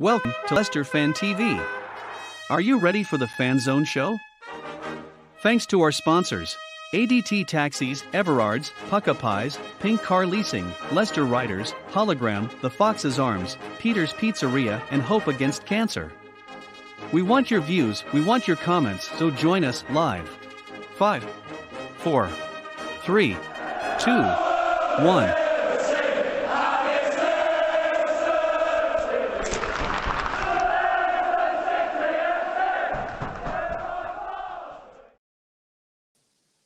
Welcome to Leicester Fan TV. Are you ready for the Fan Zone show? Thanks to our sponsors, ADT Taxis, Everards, Pukka Pies, Pink Car Leasing, Leicester Riders, Hollogram, The Fox's Arms, Peter's Pizzeria, and Hope Against Cancer. We want your views, we want your comments, so join us live. 5, 4, 3, 2, 1.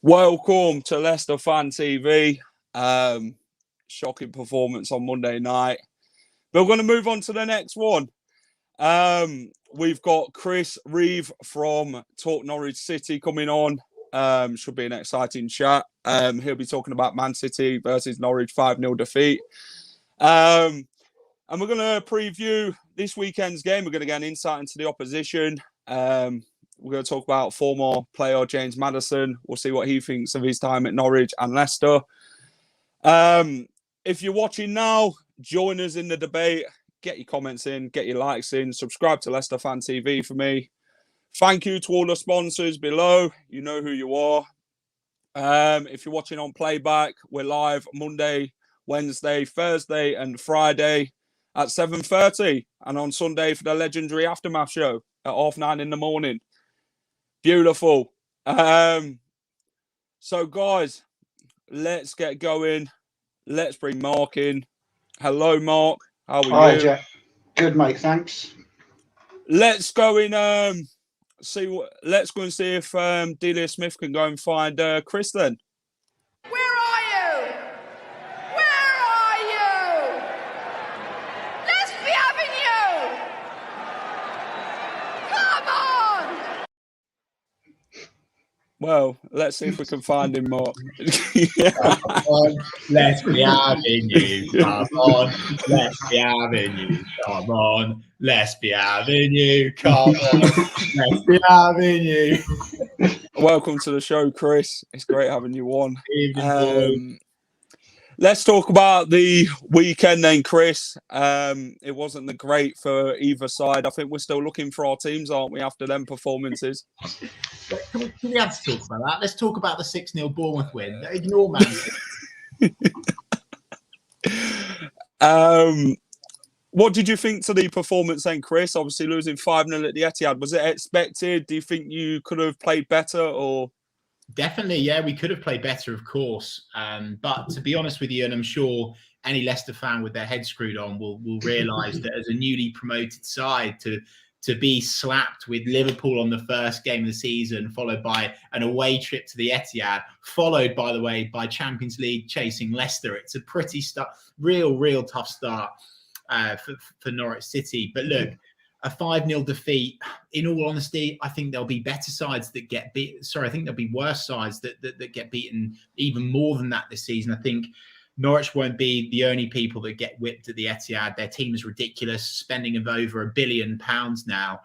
Welcome to Leicester Fan TV. Shocking performance on Monday night. But we're going to move on to the next one. We've got Chris Reeve from Talk Norwich City coming on. Should be an exciting chat. He'll be talking about Man City versus Norwich 5-0 defeat. And we're going to preview this weekend's game. We're going to get an insight into the opposition. We're going to talk about former player James Maddison. We'll see what he thinks of his time at Norwich and Leicester. If you're watching now, join us in the debate. Get your comments in, get your likes in. Subscribe to Leicester Fan TV for me. Thank you to all the sponsors below. You know who you are. If you're watching on playback, we're live Monday, Wednesday, Thursday and Friday at 7:30. And on Sunday for the legendary Aftermath show at 9:30 in the morning. Beautiful. So, guys, let's get going. Let's bring Mark in. Hello, Mark. How are you? Hi, Jack. Good, mate. Thanks. Let's go and see if Delia Smith can go and find Chris then. Where are you? Where are you? Let's be having you. Come on. Well, let's see if we can find him, Mark. Let's be having you. Come on. Let's be having you. Come on. Let's be having you. Come on. Let's be having you. Welcome to the show, Chris. It's great having you on. Evening, let's talk about the weekend then, Chris. It wasn't the great for either side. I think we're still looking for our teams, aren't we, after them performances? Can we have to talk about that? Let's talk about the 6-0 Bournemouth win. Ignore Man City. What did you think to the performance then, Chris? Obviously losing 5-0 at the Etihad. Was it expected? Do you think you could have played better or... Definitely, yeah, we could have played better, of course. But to be honest with you, and I'm sure any Leicester fan with their head screwed on will realise that as a newly promoted side to be slapped with Liverpool on the first game of the season, followed by an away trip to the Etihad, followed, by the way, by Champions League chasing Leicester. It's a pretty real tough start for Norwich City. But look, a 5-0 defeat, in all honesty, I think there'll be better sides that get beat. Sorry, I think there'll be worse sides that get beaten even more than that this season. I think Norwich won't be the only people that get whipped at the Etihad. Their team is ridiculous, spending of over £1 billion now,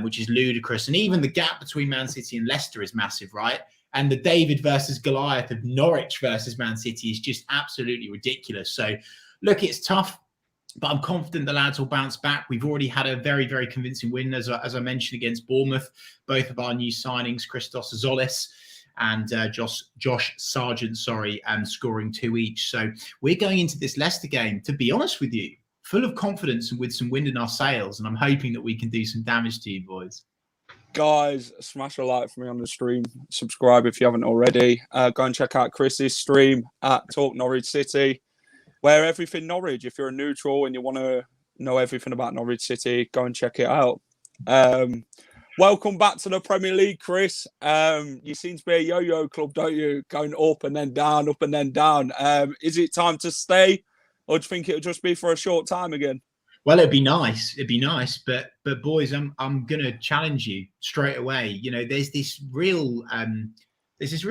which is ludicrous. And even the gap between Man City and Leicester is massive, right? And the David versus Goliath of Norwich versus Man City is just absolutely ridiculous. So, look, it's tough, but I'm confident the lads will bounce back. We've already had a very, very convincing win, as I mentioned, against Bournemouth. Both of our new signings, Christos Zolis and Josh Sargent, scoring 2 each. So we're going into this Leicester game, to be honest with you, full of confidence and with some wind in our sails. And I'm hoping that we can do some damage to you boys. Guys, smash a like for me on the stream. Subscribe if you haven't already. Go and check out Chris's stream at Talk Norwich City, where everything Norwich. If you're a neutral and you want to know everything about Norwich City, go and check it out. Welcome back to the Premier League, Chris. You seem to be a yo-yo club, don't you? Going up and then down, up and then down. Is it time to stay, or do you think it'll just be for a short time again? Well, it'd be nice. It'd be nice, but boys, I'm gonna challenge you straight away. You know, there's this real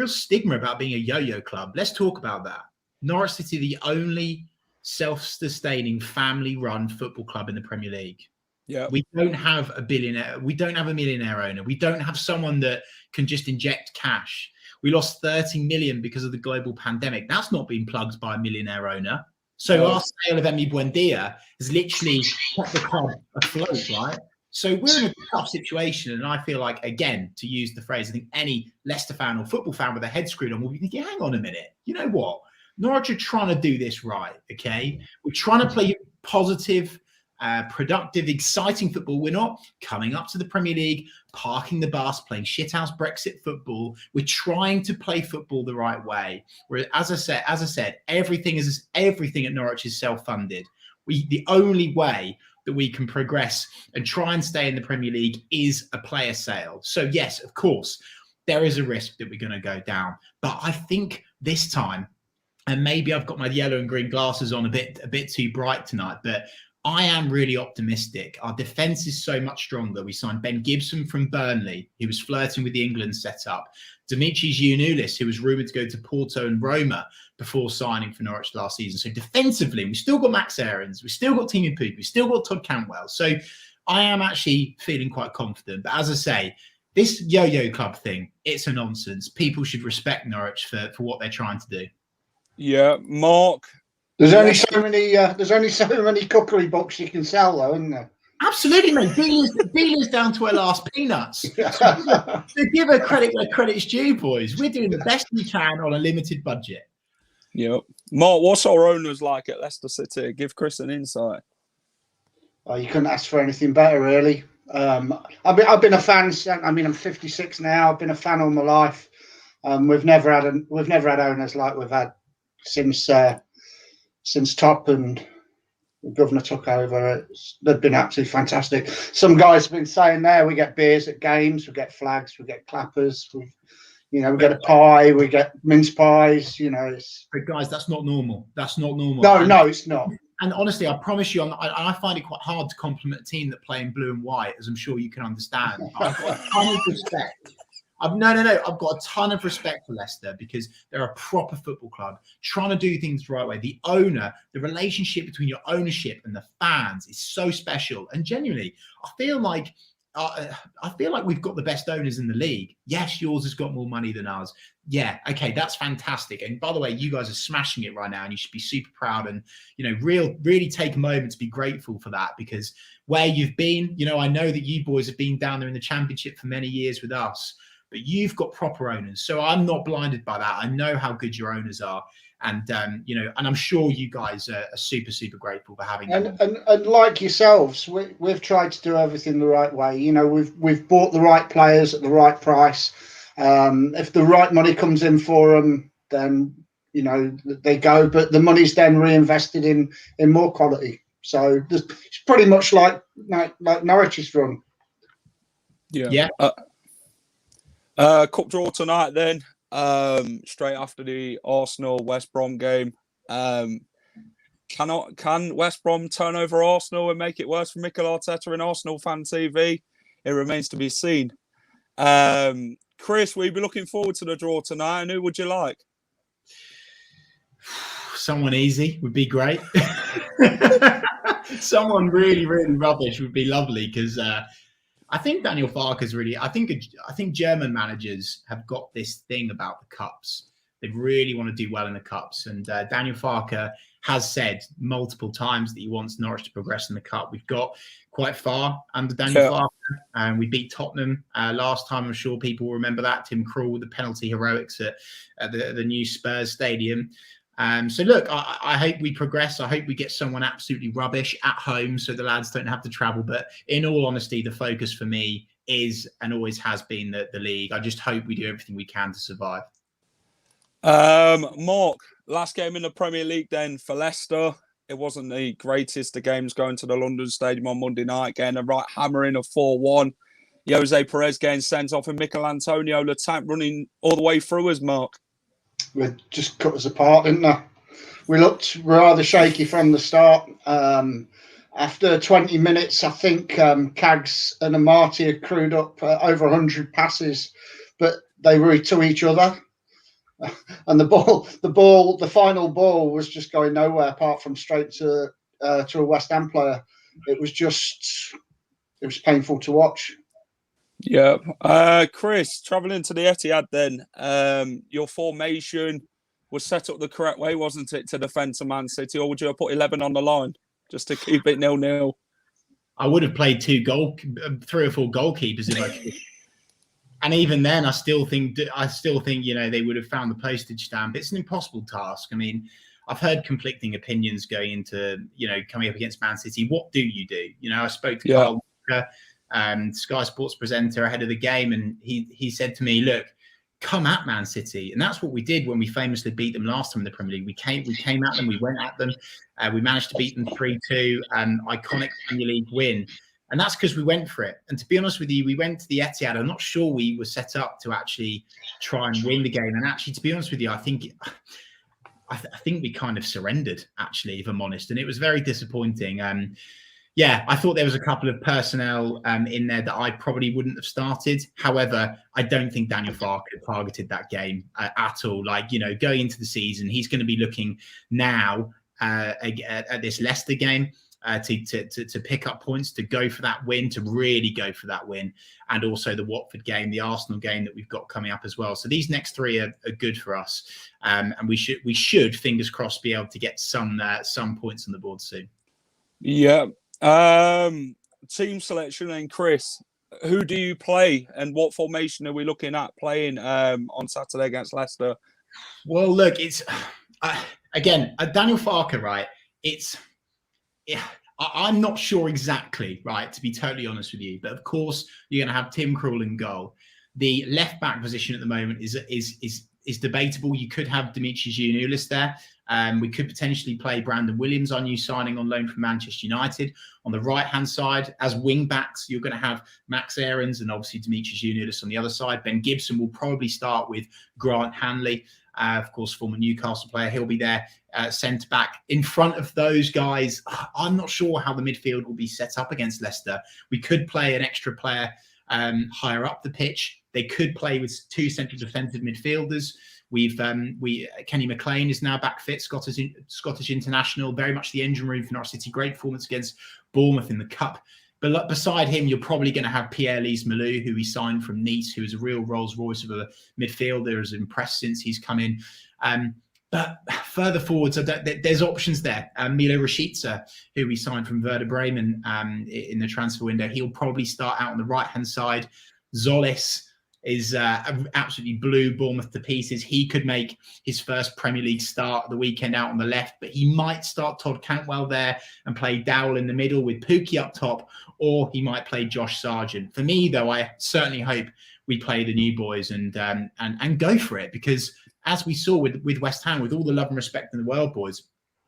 stigma about being a yo-yo club. Let's talk about that. Norwich City, the only self-sustaining, family-run football club in the Premier League. Yeah, we don't have a billionaire. We don't have a millionaire owner. We don't have someone that can just inject cash. We lost 30 million because of the global pandemic. That's not been plugged by a millionaire owner. So our sale of Emi Buendia has literally kept the club afloat, right? So we're in a tough situation, and I feel like, again, to use the phrase, I think any Leicester fan or football fan with their head screwed on will be thinking, hang on a minute, you know what? Norwich are trying to do this right, okay? We're trying to play positive, productive, exciting football. We're not coming up to the Premier League, parking the bus, playing shithouse Brexit football. We're trying to play football the right way. Where, as I said, everything at Norwich is self-funded. The only way that we can progress and try and stay in the Premier League is a player sale. So yes, of course, there is a risk that we're going to go down. But I think this time, and maybe I've got my yellow and green glasses on a bit too bright tonight, but I am really optimistic. Our defence is so much stronger. We signed Ben Gibson from Burnley, who was flirting with the England setup. Dimitris Giannoulis, who was rumoured to go to Porto and Roma before signing for Norwich last season. So defensively, we've still got Max Aarons, we've still got Teemu Pukki, we've still got Todd Cantwell. So I am actually feeling quite confident. But as I say, this yo-yo club thing, it's a nonsense. People should respect Norwich for what they're trying to do. Yeah, Mark. There's only so many cookery books you can sell, though, isn't there? Absolutely, mate. Dealers down to our last peanuts. So give her credit where credit's due, boys. We're doing the best we can on a limited budget. Yep. Mark, what's our owners like at Leicester City? Give Chris an insight. Oh, you couldn't ask for anything better, really. I've been a fan. I mean, I'm 56 now. I've been a fan all my life. We've never had owners like we've had since Top and the governor took over. They've been absolutely fantastic. Some guys have been saying there, we get beers at games, we get flags, we get clappers, we get a pie, we get mince pies. But guys, that's not normal. That's not normal. No, it's not. And honestly, I promise you, I find it quite hard to compliment a team that play in blue and white, as I'm sure you can understand. I've got a ton of respect. I've got a ton of respect for Leicester because they're a proper football club trying to do things the right way. The owner, the relationship between your ownership and the fans is so special. And genuinely, I feel like we've got the best owners in the league. Yes, yours has got more money than ours. Yeah, okay, that's fantastic. And by the way, you guys are smashing it right now, and you should be super proud and really take a moment to be grateful for that, because where you've been, I know that you boys have been down there in the Championship for many years with us. But you've got proper owners, so I'm not blinded by that. I know how good your owners are, and and I'm sure you guys are super, super grateful for having them. And like yourselves, we've tried to do everything the right way. We've bought the right players at the right price. If the right money comes in for them, then they go. But the money's then reinvested in more quality. So it's pretty much like Norwich's run. Yeah. Cup draw tonight then, straight after the Arsenal-West Brom game. Can West Brom turn over Arsenal and make it worse for Mikel Arteta and Arsenal Fan TV? It remains to be seen. Chris, will you be looking forward to the draw tonight, and who would you like? Someone easy would be great. Someone really, really rubbish would be lovely, because I think Daniel Farke's really. I think German managers have got this thing about the cups. They really want to do well in the cups, and Daniel Farke has said multiple times that he wants Norwich to progress in the cup. We've got quite far under Daniel Farke, and we beat Tottenham last time. I'm sure people will remember that. Tim Krul with the penalty heroics at the new Spurs stadium. So look, I hope we progress. I hope we get someone absolutely rubbish at home so the lads don't have to travel. But in all honesty, the focus for me is and always has been the league. I just hope we do everything we can to survive. Mark, last game in the Premier League then for Leicester. It wasn't the greatest of games going to the London Stadium on Monday night, getting a right hammering of 4-1. Jose Perez getting sent off, and Mikel Antonio the tank running all the way through us, Mark. They just cut us apart, didn't they? We looked rather shaky from the start. After 20 minutes, I think Cags and Amati had crewed up over 100 passes, but they were to each other. And the final ball was just going nowhere apart from straight to a West Ham player. It was painful to watch. Yeah. Chris, travelling to the Etihad then, your formation, was set up the correct way, wasn't it, to defend to Man City? Or would you have put 11 on the line just to keep it 0-0? I would have played 3 or 4 goalkeepers if I could. And even then, I still think they would have found the postage stamp. It's an impossible task. I mean, I've heard conflicting opinions going into coming up against Man City. What do you do? I spoke to Carl Walker, Sky Sports presenter, ahead of the game, and he said to me, "Look, come at Man City," and that's what we did when we famously beat them last time in the Premier League. We came at them, we went at them, we managed to beat them 3-2, an iconic Premier League win. And that's because we went for it. And to be honest with you, we went to the Etihad. I'm not sure we were set up to actually try and win the game. And actually, to be honest with you, I think we kind of surrendered, actually, if I'm honest. And it was very disappointing. I thought there was a couple of personnel in there that I probably wouldn't have started. However, I don't think Daniel Farke targeted that game at all. Going into the season, he's going to be looking now at this Leicester game. To pick up points, to go for that win, to really go for that win, and also the Watford game, the Arsenal game that we've got coming up as well. So these next 3 are good for us, and we should fingers crossed be able to get some points on the board soon. Yeah. Team selection, and Chris, who do you play, and what formation are we looking at playing on Saturday against Leicester? Well, look, it's again Daniel Farke, right? I'm not sure exactly, right, to be totally honest with you. But of course, you're going to have Tim Krul in goal. The left back position at the moment is debatable. You could have Dimitris Giannoulis there. We could potentially play Brandon Williams, our new signing on loan from Manchester United. On the right-hand side, as wing backs, you're going to have Max Aarons and obviously Dimitris Giannoulis on the other side. Ben Gibson will probably start with Grant Hanley. Of course, former Newcastle player. He'll be there, centre back. In front of those guys, I'm not sure how the midfield will be set up against Leicester. We could play an extra player higher up the pitch. They could play with 2 central defensive midfielders. Kenny McLean is now back fit, Scottish international, very much the engine room for Norwich City. Great performance against Bournemouth in the Cup. But beside him, you're probably going to have Pierre-Lise Malou, who he signed from Nice, who is a real Rolls-Royce of a midfielder, has impressed since he's come in. But further forwards, there's options there. Milo Rashica, who we signed from Werder Bremen in the transfer window, he'll probably start out on the right-hand side. Zolis is absolutely blew Bournemouth to pieces. He could make his first Premier League start at the weekend out on the left, but he might start Todd Cantwell there and play Dowell in the middle with Pukki up top, or he might play Josh Sargent. For me, though, I certainly hope we play the new boys and go for it, because as we saw with West Ham, with all the love and respect in the world, boys,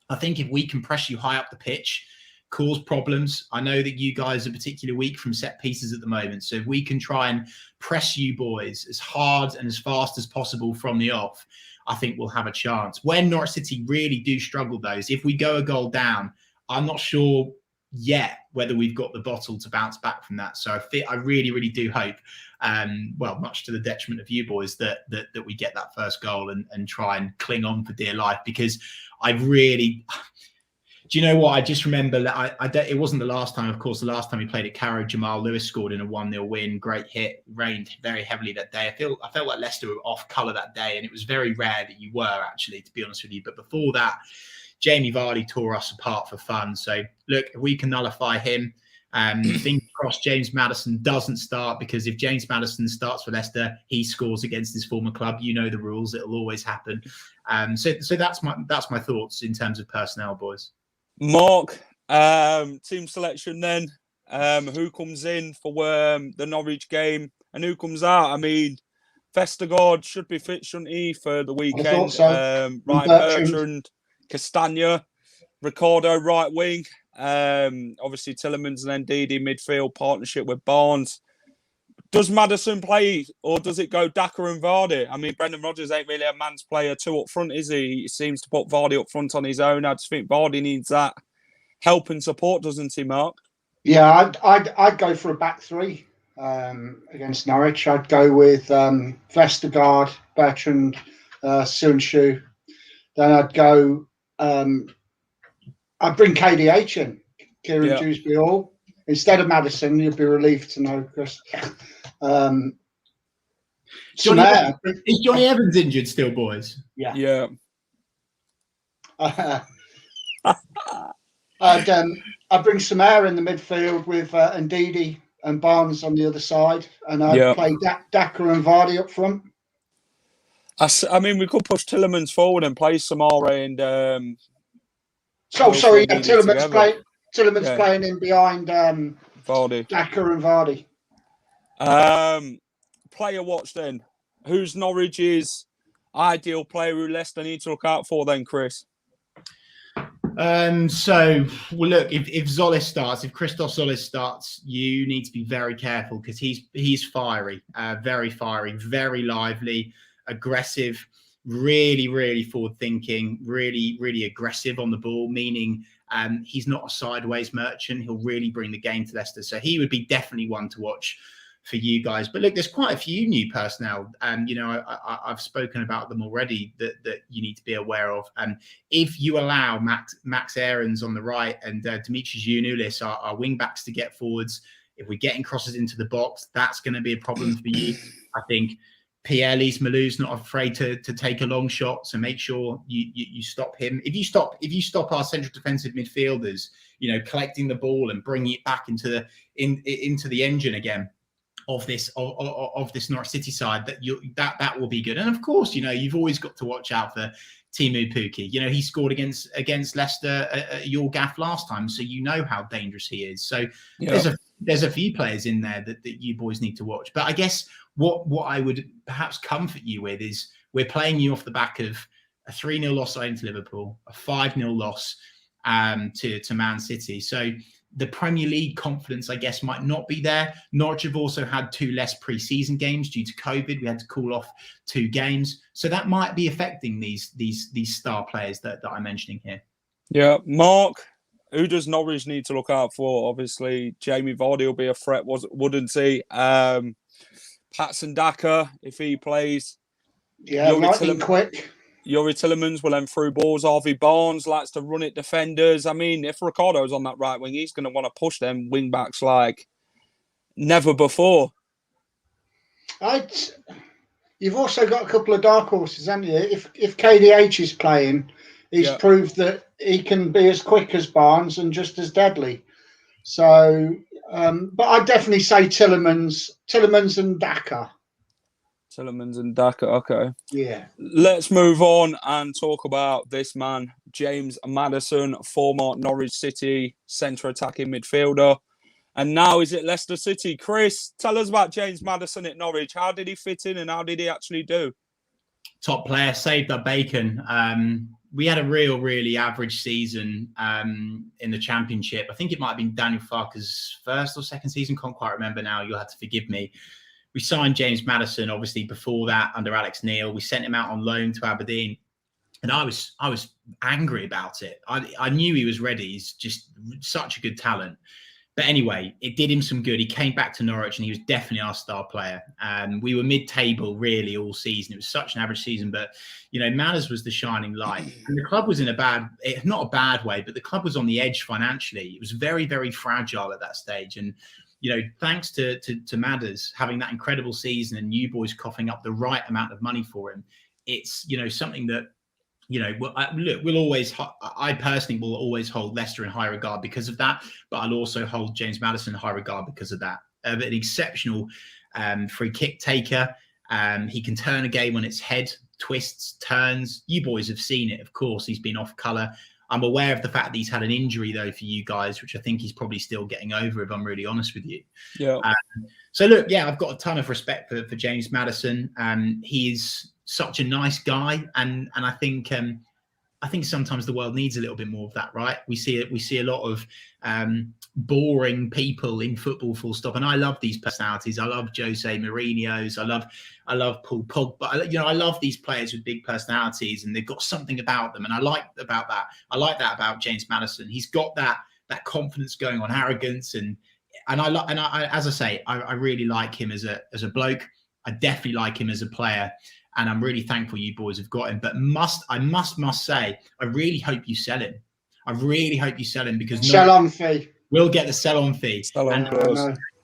I think if we can press you high up the pitch, cause problems. I know that you guys are particularly weak from set pieces at the moment. So if we can try and press you boys as hard and as fast as possible from the off, I think we'll have a chance. When Norwich City really do struggle, though, is if we go a goal down, I'm not sure yet whether we've got the bottle to bounce back from that. So I really, really do hope, much to the detriment of you boys, that we get that first goal and try and cling on for dear life, because I really... Do you know what? I just remember that it wasn't the last time. Of course, the last time we played at Carrow, Jamal Lewis scored in a 1-0 win. Great hit, rained very heavily that day. I felt like Leicester were off colour that day, and it was very rare that you were, actually, to be honest with you. But before that, Jamie Vardy tore us apart for fun. So, look, if we can nullify him, fingers crossed James Maddison doesn't start, because if James Maddison starts for Leicester, he scores against his former club. You know the rules; it'll always happen. So that's my thoughts in terms of personnel, boys. Mark, team selection then. Who comes in for the Norwich game and who comes out? I mean, Vestergaard should be fit, shouldn't he, for the weekend? I thought so. Right, Bertrand, Castagna, Ricardo right wing. Obviously Tillemans and Ndidi midfield partnership with Barnes. Does Maddison play, or does it go Daka and Vardy? I mean, Brendan Rodgers ain't really a man's player 2 up front, is he? He seems to put Vardy up front on his own. I just think Vardy needs that help and support, doesn't he, Mark? Yeah, I'd go for a back 3 against Norwich. I'd go with Vestergaard, Bertrand, Sunshu. Then I'd go. I'd bring KDH in, Kieran Dewsbury Hall. Instead of Maddison, you'd be relieved to know, Chris. Is Johnny Evans injured still, boys? Yeah. I'd bring some air in the midfield with Ndidi and Barnes on the other side, and I'd play Daka and Vardy up front. I mean, we could push Tillemans forward and play Samara and. Tillemans playing in behind Vardy. Daka and Vardy. Player watch then. Who's Norwich's ideal player who Leicester need to look out for then, Chris? So, well, look, if Zolis starts, if Christos Zolis starts, you need to be very careful because he's fiery, very fiery, very lively, aggressive, really, really forward thinking, really, really aggressive on the ball, meaning he's not a sideways merchant. He'll really bring the game to Leicester. So he would be definitely one to watch for you guys. But look, there's quite a few new personnel, and I've spoken about them already that you need to be aware of. And if you allow Max Aarons on the right and Dimitris Giannoulis, our wing backs, to get forwards, if we're getting crosses into the box, that's going to be a problem for you. I think Pierre-Lise Malou's not afraid to take a long shot, so make sure you stop him. If you stop our central defensive midfielders, collecting the ball and bringing it back into the engine again of this Norwich City side, that will be good. And of course, you've always got to watch out for Teemu Pukki. He scored against Leicester at your gaff last time, so you know how dangerous he is. So there's a few players in there that you boys need to watch. But I guess what I would perhaps comfort you with is we're playing you off the back of a 3-0 loss to Liverpool, a 5-0 loss to Man City. So the Premier League confidence, I guess, might not be there. Norwich have also had 2 less pre-season games due to COVID. We had to call off 2 games. So that might be affecting these star players that I'm mentioning here. Yeah. Mark, who does Norwich need to look out for? Obviously, Jamie Vardy will be a threat, wouldn't he? Patson Daka, if he plays. Yeah, lightning quick. Yuri Tillemans will end through balls. Harvey Barnes likes to run it defenders. I mean, if Ricardo's on that right wing, he's going to want to push them wing backs like never before. You've also got a couple of dark horses, haven't you? If KDH is playing, he's proved that he can be as quick as Barnes and just as deadly. So, but I'd definitely say Tillemans and Daka. Tillemans and Daka, okay. Yeah. Let's move on and talk about this man, James Maddison, former Norwich City centre attacking midfielder. And now he's at Leicester City. Chris, tell us about James Maddison at Norwich. How did he fit in and how did he actually do? Top player, saved our bacon. We had a really average season in the Championship. I think it might have been Daniel Farke's first or second season. Can't quite remember now. You'll have to forgive me. We signed James Maddison, obviously, before that under Alex Neil. We sent him out on loan to Aberdeen. And I was angry about it. I knew he was ready. He's just such a good talent. But anyway, it did him some good. He came back to Norwich and he was definitely our star player. We were mid-table really all season. It was such an average season. But, Manners was the shining light. And the club was in not a bad way, but the club was on the edge financially. It was very, very fragile at that stage. And thanks to Madders having that incredible season and you boys coughing up the right amount of money for him, it's, something that, I personally will always hold Leicester in high regard because of that, but I'll also hold James Maddison in high regard because of that. An exceptional free kick taker. He can turn a game on its head, twists, turns. You boys have seen it, of course. He's been off colour. I'm aware of the fact that he's had an injury, though, for you guys, which I think he's probably still getting over, if I'm really honest with you. Yeah. So, look, I've got a ton of respect for James Maddison. He's such a nice guy, and I think sometimes the world needs a little bit more of that, right? We see a lot of boring people in football, full stop. And I love these personalities. I love Jose Mourinho's. I love Paul Pogba. I love these players with big personalities, and they've got something about them. And I like about that. I like that about James Maddison. He's got that confidence going on, arrogance, and I as I say, I really like him as a bloke. I definitely like him as a player. And I'm really thankful you boys have got him. But I must say, I really hope you sell him. I really hope you sell him because sell-on fee. We'll get the sell-on fee.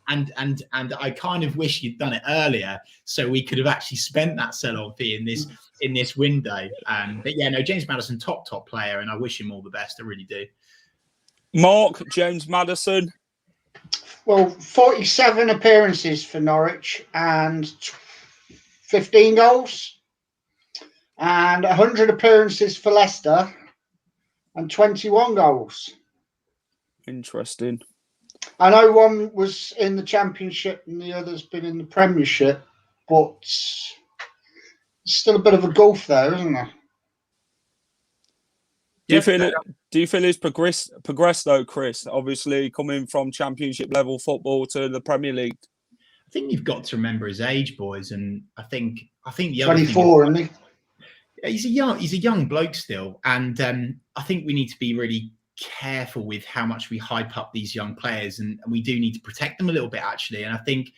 and I kind of wish you'd done it earlier so we could have actually spent that sell-on fee in this window. But yeah, no, James Maddison, top player, and I wish him all the best. I really do. Mark, James Maddison. Well, 47 appearances for Norwich and 15 goals, and 100 appearances for Leicester and 21 goals. Interesting. I know one was in the Championship and the other's been in the Premiership, but it's still a bit of a gulf there, isn't there? Do you feel he's progressed though, Chris? Obviously, coming from Championship level football to the Premier League. I think you've got to remember his age, boys, and I think the 24, isn't he? He's a young bloke still, and I think we need to be really careful with how much we hype up these young players, and we do need to protect them a little bit, actually. And I think,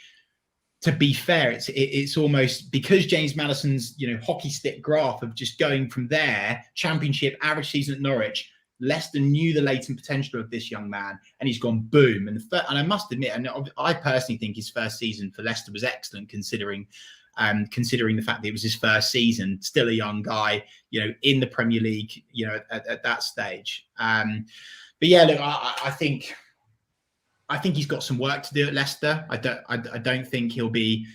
to be fair, it's almost because James Maddison's hockey stick graph of just going from there, Championship, average season at Norwich, Leicester knew the latent potential of this young man, and he's gone boom. And I must admit, and I personally think his first season for Leicester was excellent, considering the fact that it was his first season, still a young guy, in the Premier League, at that stage. But yeah, look, I think he's got some work to do at Leicester. I don't think he'll be.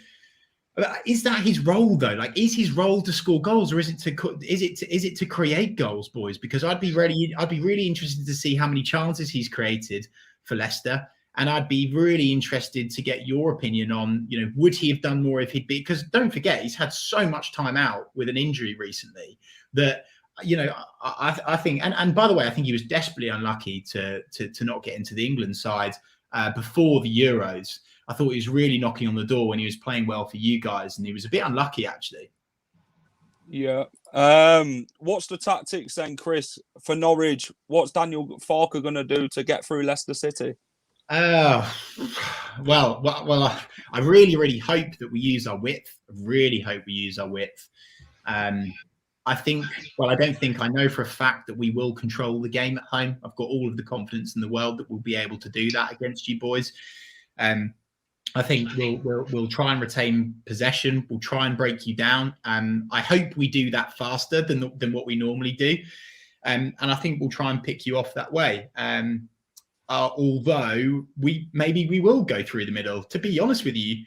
Is that his role though? Like, is his role to score goals, or is it to create goals, boys? Because I'd be really interested to see how many chances he's created for Leicester, and I'd be really interested to get your opinion on, would he have done more if he'd be? Because don't forget, he's had so much time out with an injury recently that. I think, and by the way, I think he was desperately unlucky to not get into the England side before the Euros. I thought he was really knocking on the door when he was playing well for you guys, and he was a bit unlucky, actually. Yeah. What's the tactics then, Chris, for Norwich? What's Daniel Farke going to do to get through Leicester City? Well, I really hope that we use our width. I really hope we use our width. I know for a fact that we will control the game at home. I've got all of the confidence in the world that we'll be able to do that against you boys. I think we'll try and retain possession. We'll try and break you down. I hope we do that faster than what we normally do. And I think we'll try and pick you off that way. Although we will go through the middle. To be honest with you,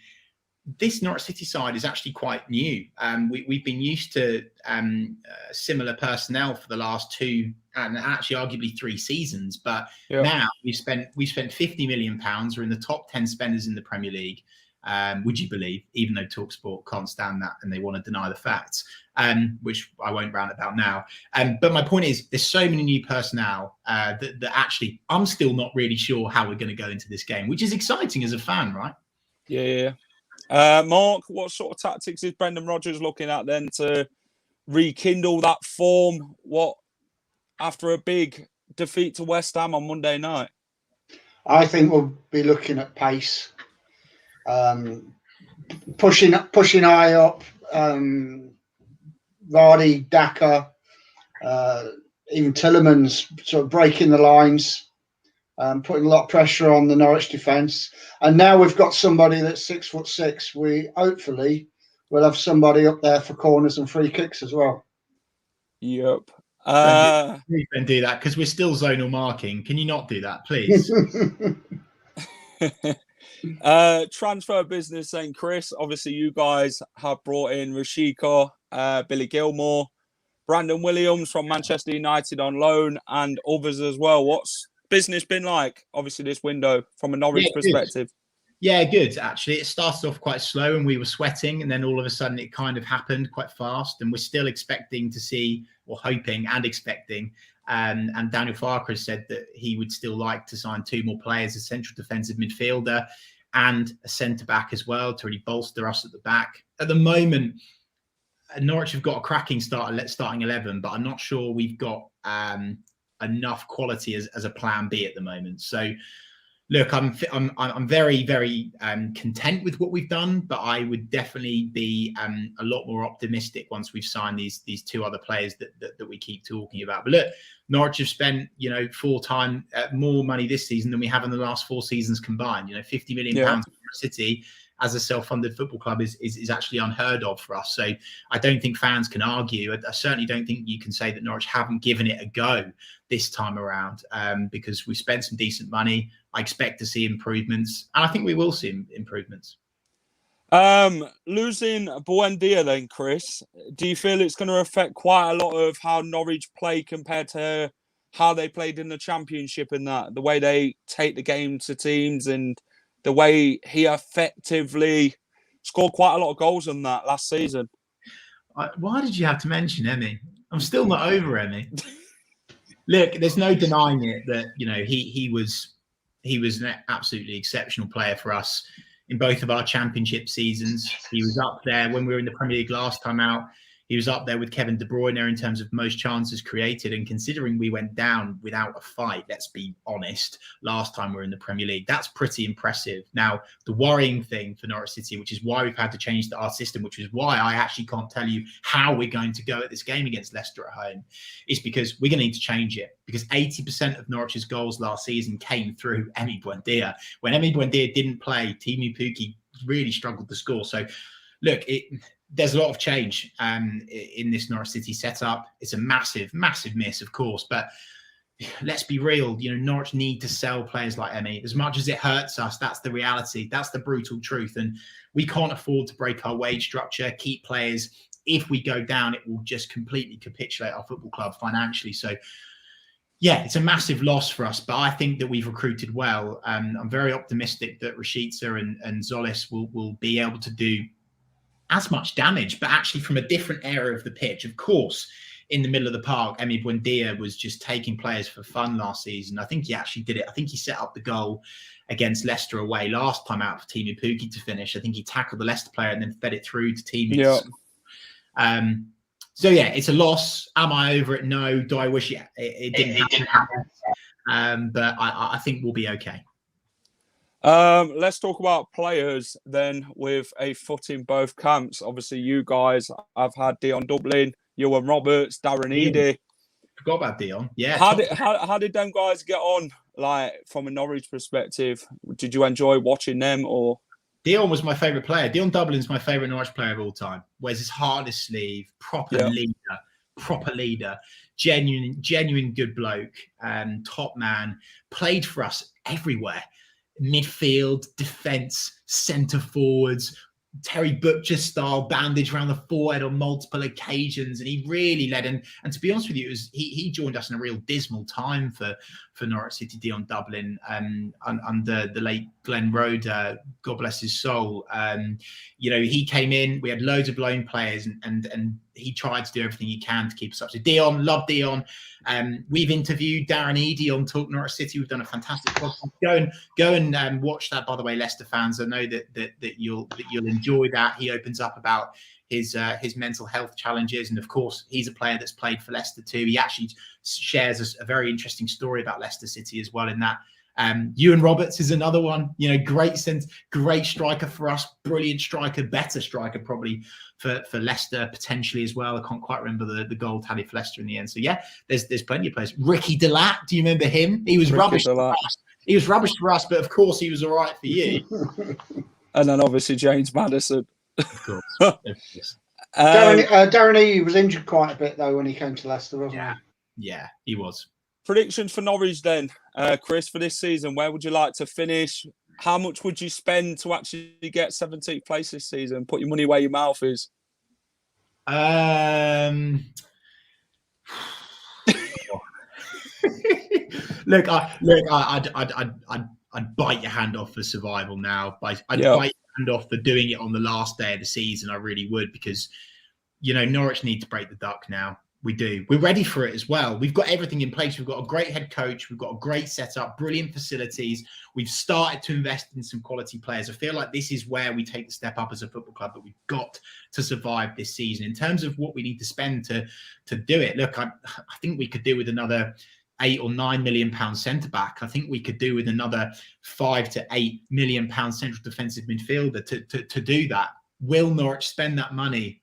this Norwich City side is actually quite new. We've been used to similar personnel for the last 2 and actually arguably 3 seasons. But now we spent £50 million. We're in the top 10 spenders in the Premier League. Would you believe? Even though TalkSport can't stand that and they want to deny the facts, which I won't round about now. But my point is, there's so many new personnel that actually I'm still not really sure how we're going to go into this game, which is exciting as a fan, right? Yeah. Mark, what sort of tactics is Brendan Rodgers looking at then to rekindle that form? After a big defeat to West Ham on Monday night? I think we'll be looking at pace, pushing high up. Vardy, Daka, even Tillemans sort of breaking the lines, putting a lot of pressure on the Norwich defence. And now we've got somebody that's 6'6". We hopefully will have somebody up there for corners and free kicks as well. Yep. Please don't do that, because we're still zonal marking. Can you not do that, please? Transfer business then, Chris. Obviously, you guys have brought in Rashika, Billy Gilmore, Brandon Williams from Manchester United on loan, and others as well. What's business been like, obviously, this window from a Norwich perspective? Yeah, good. Actually, it started off quite slow and we were sweating, and then all of a sudden it kind of happened quite fast, and we're still expecting to see, or hoping and expecting. And Daniel Farke has said that he would still like to sign 2 more players, a central defensive midfielder and a centre-back as well, to really bolster us at the back. At the moment, Norwich have got a cracking starting 11, but I'm not sure we've got enough quality as a plan B at the moment. So Look, I'm very, very content with what we've done, but I would definitely be a lot more optimistic once we've signed these two other players that we keep talking about. But look, Norwich have spent 4 times more money this season than we have in the last 4 seasons combined. £50 million for City as a self-funded football club is actually unheard of for us. So I don't think fans can argue. I certainly don't think you can say that Norwich haven't given it a go this time around, because we spent some decent money. I expect to see improvements, and I think we will see improvements. Losing Buendia then, Chris, do you feel it's going to affect quite a lot of how Norwich play compared to how they played in the Championship, and that the way they take the game to teams and the way he effectively scored quite a lot of goals on that last season? Why did you have to mention Emmy? I'm still not over Emmy. Look, there's no denying it that he was an absolutely exceptional player for us in both of our Championship seasons. He was up there when we were in the Premier League last time out. He was up there with Kevin De Bruyne in terms of most chances created. And considering we went down without a fight, let's be honest, last time we were in the Premier League, that's pretty impressive. Now, the worrying thing for Norwich City, which is why we've had to change our system, which is why I actually can't tell you how we're going to go at this game against Leicester at home, is because we're going to need to change it. Because 80% of Norwich's goals last season came through Emi Buendia. When Emi Buendia didn't play, Timu Pukki really struggled to score. So, look, there's a lot of change in this Norwich City setup. It's a massive, massive miss, of course. But let's be real. Norwich need to sell players like Emi. As much as it hurts us, that's the reality. That's the brutal truth. And we can't afford to break our wage structure, keep players. If we go down, it will just completely capitulate our football club financially. So, yeah, it's a massive loss for us, but I think that we've recruited well. I'm very optimistic that Rashica and Zolis will be able to do as much damage, but actually from a different area of the pitch. Of course, in the middle of the park, Emi Buendia was just taking players for fun last season. I think he actually did it. I think he set up the goal against Leicester away last time out for Timu Pukki to finish. I think he tackled the Leicester player and then fed it through to Timu. Yeah. So, yeah, it's a loss. Am I over it? No. Do I wish it didn't happen? But I think we'll be okay. Let's talk about players then with a foot in both camps. Obviously, you guys have had Dion Dublin, Ewan Roberts, Darren Eady. Forgot about Dion. Yeah. How did them guys get on, like, from a Norwich perspective? Did you enjoy watching them, or? Dion was my favourite player. Dion Dublin's my favourite Norwich player of all time. Wears his heart on his sleeve, proper leader, genuine good bloke, top man, played for us everywhere. Midfield, defence, centre forwards, Terry Butcher style bandage around the forehead on multiple occasions, and he really led. And to be honest with you, he joined us in a real dismal time for Norwich City. Dion Dublin, under the late Glenn Road, God bless his soul. He came in. We had loads of loan players, and he tried to do everything he can to keep us up. So Dion, love Dion. We've interviewed Darren Eady on Talk Norwich City. We've done a fantastic podcast. Go and watch that, by the way, Leicester fans. I know that you'll enjoy that. He opens up about his mental health challenges, and of course, he's a player that's played for Leicester too. He actually shares a very interesting story about Leicester City as well in that. Ewan Roberts is another one, great striker for us, brilliant striker, better striker probably for Leicester potentially as well. I can't quite remember the goal tally for Leicester in the end. So yeah, there's plenty of players. Ricky Delat, do you remember him? He was rubbish for us. He was rubbish for us, but of course he was all right for you. And then obviously James Maddison. Of course. Darren Eady was injured quite a bit though when he came to Leicester, wasn't he? Yeah, he was. Predictions for Norwich then, Chris, for this season. Where would you like to finish? How much would you spend to actually get 17th place this season? Put your money where your mouth is. Look, I'd bite your hand off for survival now. I'd bite your hand off for doing it on the last day of the season. I really would, because Norwich need to break the duck now. We do. We're ready for it as well. We've got everything in place. We've got a great head coach. We've got a great setup, brilliant facilities. We've started to invest in some quality players. I feel like this is where we take the step up as a football club, that we've got to survive this season. In terms of what we need to spend to do it, look, I think we could do with another £8 or £9 million centre back. I think we could do with another £5 to £8 million central defensive midfielder to do that. Will Norwich spend that money?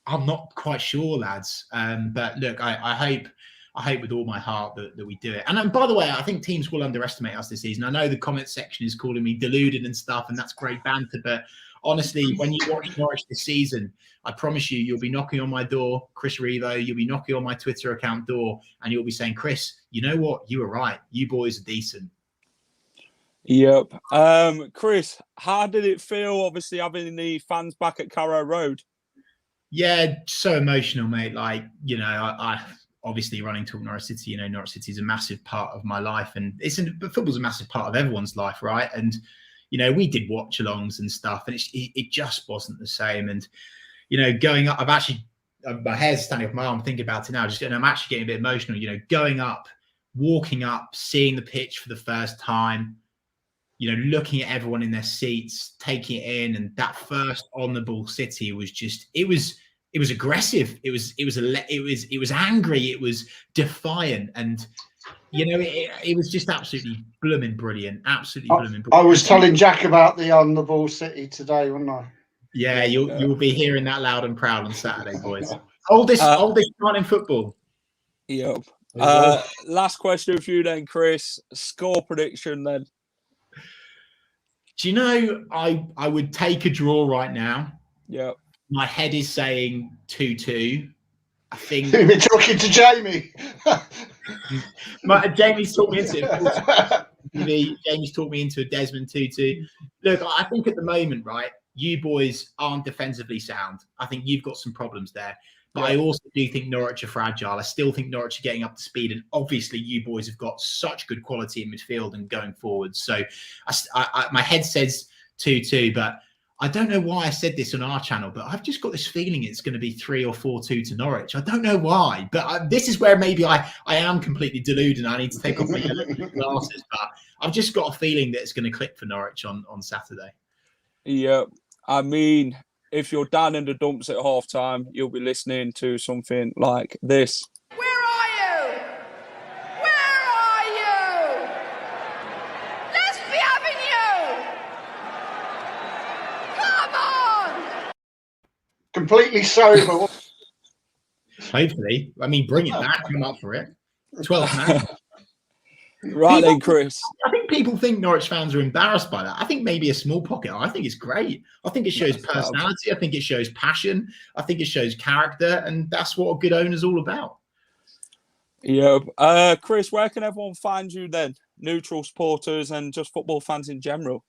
I'm not quite sure, lads. But look, I hope with all my heart that we do it. And by the way, I think teams will underestimate us this season. I know the comment section is calling me deluded and stuff, and that's great banter. But honestly, when you watch Norwich this season, I promise you'll be knocking on my door, Chris Revo. You'll be knocking on my Twitter account door, and you'll be saying, Chris, you know what? You were right. You boys are decent. Yep. Chris, how did it feel, obviously, having the fans back at Carrow Road? Yeah, so emotional, mate. Like, you know, I obviously running Talk Norwich City, you know, Norwich City is a massive part of my life, and football's a massive part of everyone's life, right? And, you know, we did watch alongs and stuff, and it just wasn't the same. And, you know, going up, my hair's standing off my arm thinking about it now, and I'm actually getting a bit emotional, you know, going up, walking up, seeing the pitch for the first time, you know, looking at everyone in their seats, taking it in, and that first on the ball City was just, it was aggressive. It was angry. It was defiant, and you know, it was just absolutely blooming brilliant. Absolutely blooming brilliant. I was telling Jack about the on the ball City today, wasn't I? Yeah, you'll be hearing that loud and proud on Saturday, boys. Oldest man in football. Yep. Last question for you then, Chris. Score prediction then. Do you know, I would take a draw right now. Yeah. My head is saying 2-2. I think You've been talking to Jamie. Jamie's talked me into it. Jamie's talked me into a Desmond 2-2. Look, I think at the moment, right, you boys aren't defensively sound. I think you've got some problems there. But I also do think Norwich are fragile. I still think Norwich are getting up to speed. And obviously, you boys have got such good quality in midfield and going forward. So my head says 2-2. But I don't know why I said this on our channel, but I've just got this feeling it's going to be 3 or 4-2 to Norwich. I don't know why. But this is where maybe I am completely deluded and I need to take off my yellow glasses. But I've just got a feeling that it's going to click for Norwich on Saturday. Yeah. I mean, if you're down in the dumps at half-time, you'll be listening to something like this. Where are you? Where are you? Let's be having you! Come on! Completely sober. Hopefully. I mean, bring it back. I'm up for it. 12 man. Right then, Chris. I think people think Norwich fans are embarrassed by that. I think maybe a small pocket. I think it's great. I think it shows personality. I think it shows passion. I think it shows character. And that's what a good owner's all about. Yeah. Chris, where can everyone find you then? Neutral supporters and just football fans in general.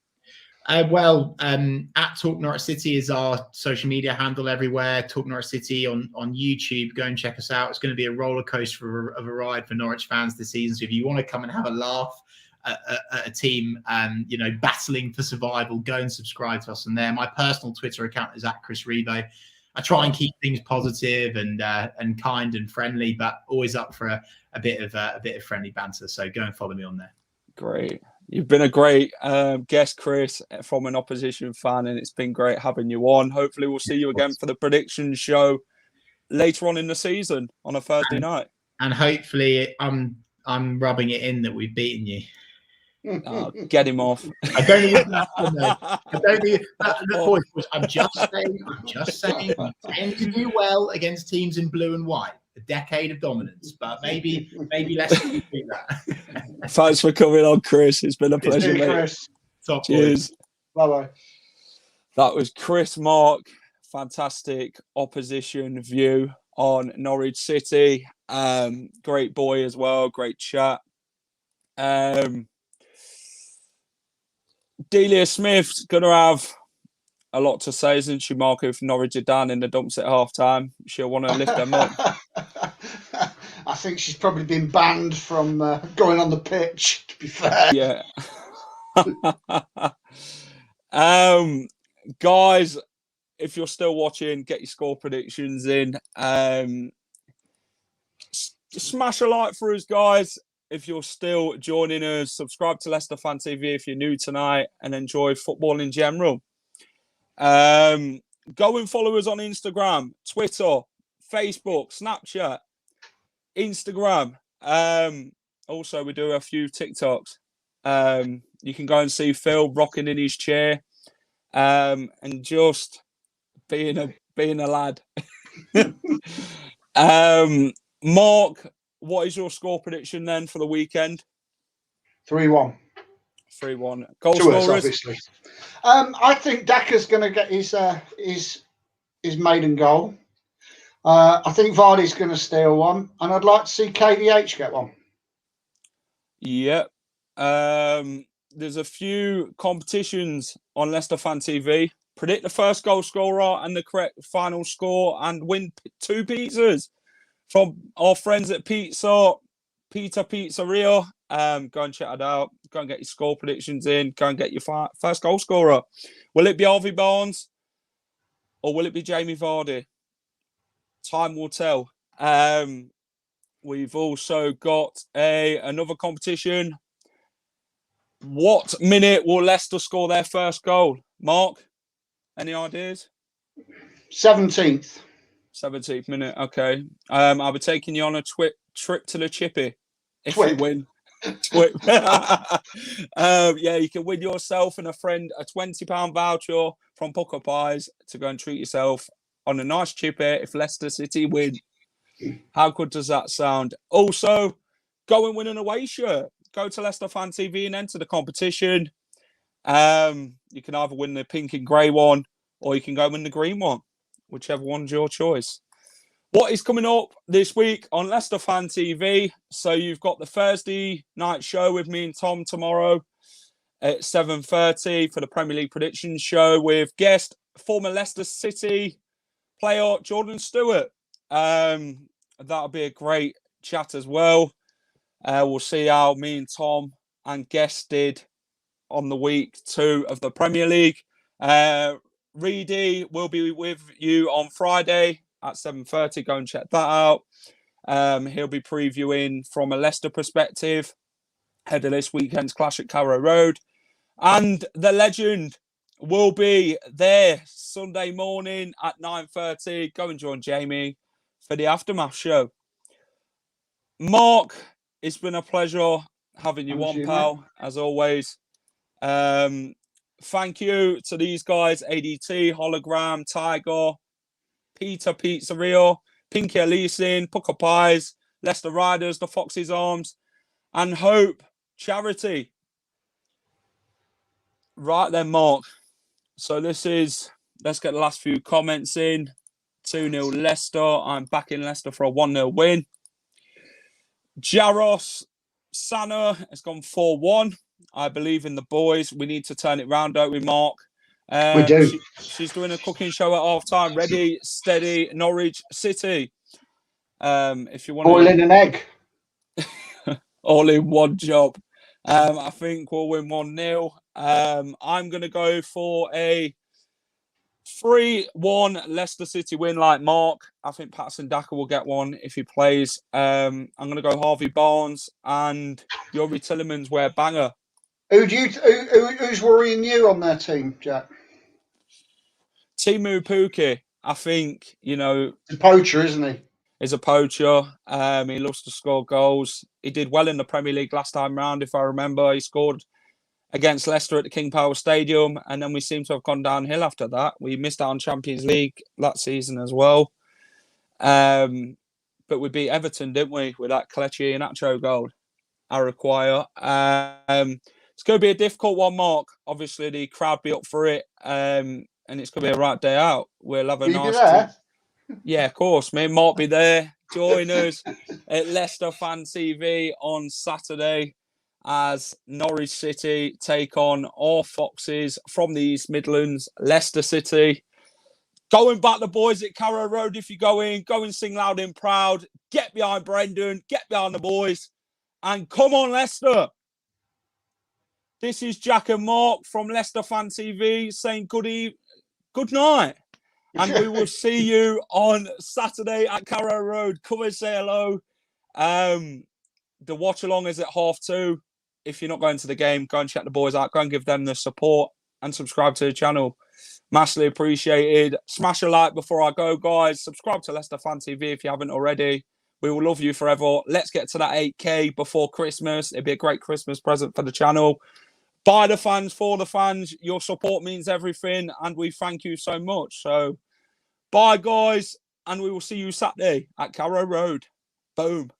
At Talk Norwich City is our social media handle everywhere. Talk Norwich City on YouTube. Go and check us out. It's going to be a roller coaster of a ride for Norwich fans this season. So if you want to come and have a laugh at a team, you know, battling for survival, go and subscribe to us on there. My personal Twitter account is @Chris Revo. I try and keep things positive and kind and friendly, but always up for a bit of friendly banter. So go and follow me on there. Great. You've been a great guest, Chris, from an opposition fan, and it's been great having you on. Hopefully, we'll see you again for the prediction show later on in the season on a Thursday night. And hopefully, I'm rubbing it in that we've beaten you. Get him off. I don't even have to know. I don't even. I'm just saying. We tend to do well against teams in blue and white. A decade of dominance, but maybe less than that. Thanks for coming on, Chris. It's been a pleasure, mate. Chris. Top Cheers. Bye-bye. That was Chris Mark. Fantastic opposition view on Norwich City. Great boy as well. Great chat. Delia Smith's going to have a lot to say, isn't she, Marco? If Norwich are down in the dumps at half-time, she'll want to lift them up. I think she's probably been banned from going on the pitch, to be fair. Yeah. Guys, if you're still watching, get your score predictions in. Smash a like for us, guys. If you're still joining us, subscribe to Leicester Fan TV if you're new tonight and enjoy football in general. Go and follow us on Instagram, Twitter, Facebook, Snapchat, Instagram. Also, we do a few TikToks. You can go and see Phil rocking in his chair, and just being a lad. Mark, what is your score prediction then for the weekend? 3-1. 3-1. Goal To us, scorers? obviously. I think Daka's going to get his maiden goal. I think Vardy's going to steal one, and I'd like to see KDH get one. Yep. There's a few competitions on Leicester Fan TV. Predict the first goal scorer and the correct final score, and win 2 pizzas from our friends at Pizzeria. Go and check it out. Go and get your score predictions in. Go and get your first goal scorer. Will it be Harvey Barnes or will it be Jamie Vardy? Time will tell. We've also got another competition. What minute will Leicester score their first goal? Mark, any ideas? 17th. 17th minute. Okay. I'll be taking you on a trip to the Chippy if Twip. you win. Twip. Yeah, you can win yourself and a friend a £20 voucher from Pukka Pies to go and treat yourself on a nice chippy if Leicester City win. How good does that sound? Also, go and win an away shirt. Go to Leicester Fan TV and enter the competition. You can either win the pink and grey one or you can go win the green one, whichever one's your choice. What is coming up this week on Leicester Fan TV? So you've got the Thursday night show with me and Tom tomorrow at 7:30 for the Premier League predictions show with guest former Leicester City player Jordan Stewart. That'll be a great chat as well. We'll see how me and Tom and guest did on the week 2 of the Premier League. Reedy will be with you on Friday at 7:30. Go and check that out. He'll be previewing from a Leicester perspective ahead of this weekend's clash at Carrow Road. And the legend will be there Sunday morning at 9:30. Go and join Jamie for the Aftermath show. Mark, it's been a pleasure having you on, pal, as always. Thank you to these guys, ADT, Hollogram, Tiger, Peter Pizzeria, Car Leasing, Pukka Pies, Leicester Riders, the Foxes Arms, and Hope Charity. Right then, Mark. So let's get the last few comments in. 2-0 Leicester. I'm backing Leicester for a 1-0 win. Jaros Sana has gone 4-1. I believe in the boys. We need to turn it round, don't we, Mark? We do. She's doing a cooking show at half time. Ready, steady, Norwich City. If you want boiling an egg. all in one job. I think we'll win 1-0. I'm going to go for a 3-1 Leicester City win like Mark. I think Patson Daka will get one if he plays. I'm going to go Harvey Barnes and Yuri Tillemans wear banger. Who's worrying you on their team, Jack? Timu Pukki, I think, he's a poacher, isn't he? He's a poacher. He loves to score goals. He did well in the Premier League last time round, if I remember. He scored against Leicester at the King Power Stadium, and then we seem to have gone downhill after that. We missed out on Champions League that season as well. But we beat Everton, didn't we, with that Kelechi Iheanacho goal, I require. It's going to be a difficult one, Mark. Obviously, the crowd be up for it, and it's going to be a right day out. We'll have a nice... there? Yeah, of course. Me and Mark be there. Join us at Leicester Fan TV on Saturday as Norwich City take on our Foxes from the East Midlands, Leicester City. Go and back the boys at Carrow Road if you go and sing loud and proud. Get behind Brendan, get behind the boys, and come on, Leicester. This is Jack and Mark from Leicester Fan TV saying good night. And we will see you on Saturday at Carrow Road. Come and say hello. The watch along is at 2:30. If you're not going to the game, go and check the boys out. Go and give them the support and subscribe to the channel. Massively appreciated. Smash a like before I go, guys. Subscribe to Leicester Fan TV if you haven't already. We will love you forever. Let's get to that 8K before Christmas. It'd be a great Christmas present for the channel. By the fans, for the fans. Your support means everything, and we thank you so much. So, bye, guys, and we will see you Saturday at Carrow Road. Boom.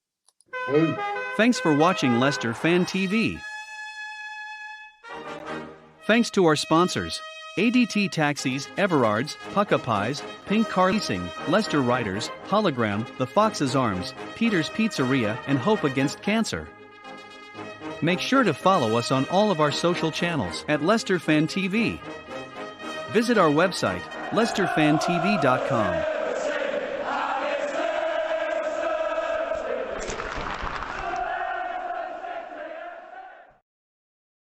Boom. Thanks for watching Leicester Fan TV. Thanks to our sponsors, ADT Taxis, Everards, Pukka Pies, Car Leasing, Leicester Riders, Hollogram, The Fox's Arms, Peter's Pizzeria, and Hope Against Cancer. Make sure to follow us on all of our social channels at Leicester Fan TV. Visit our website, leicesterfantv.com.